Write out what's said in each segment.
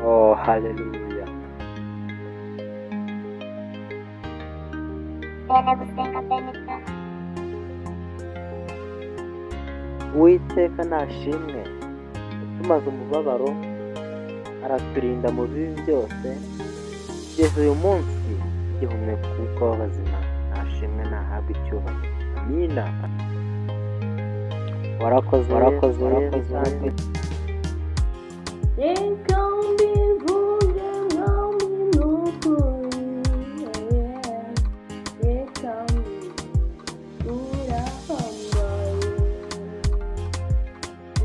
Oh, haleluya. Uwiteka nashimwe, tumaze umubabaro araturinda mu bibi byose kugeza uyu munsi igihumeka umwuka w'abazima. Nashimwe nahabwe icyubahiro. Amina. Warakoze Reka mbivuge mwami n'ukuri, reka urahambaye,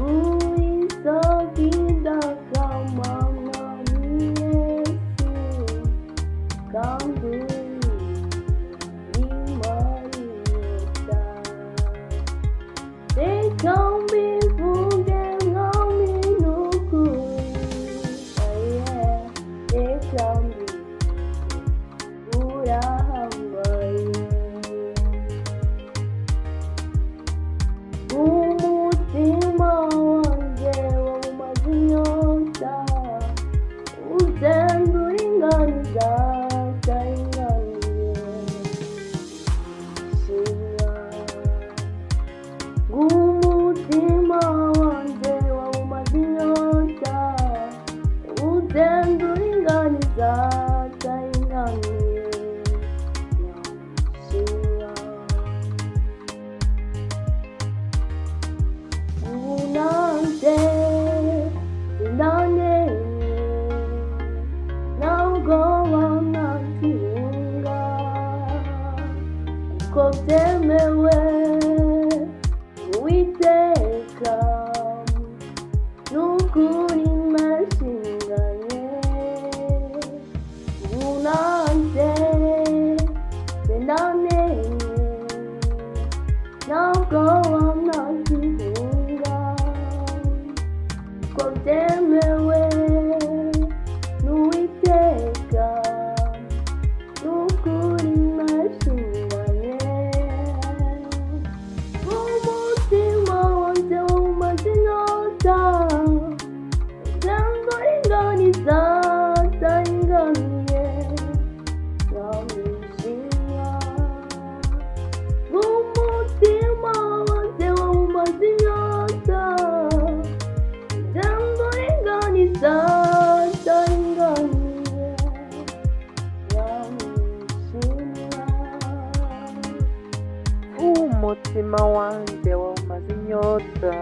uwisoko idakama mwami Yesu, kandi imara inyota. Reka mbivuge mwami n'ukuri, reka urahambaye, umutima wanjye wawumaze inyota, ugenda uringaniza utaringaniye. Shimwa umutima wanjye wawumaze inyota, ugenda uringaniza utaringaniye. Shimwa ubu nanjye sinaneye, ntabwo wananzinga, kuko byemewe Uwiteka, n'ukuri nashinganye. Ubu nanjye sinaneye, ntabwo wananzinga, kuko byemewe n'Uwiteka, n'ukuri nashinganye. Umutima wanjye wawumaze inyota, ugenda uringaniza utaringaniye. Ndamwishimira. Umutima wanjye wawumaze inyota, ugenda uringaniza utaringaniye. Ndamwishimira. umutima wanjye wawumaze inyota,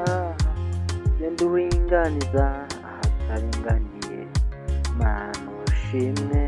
genda uringaniza ahataringaniye. Mana ushimwe.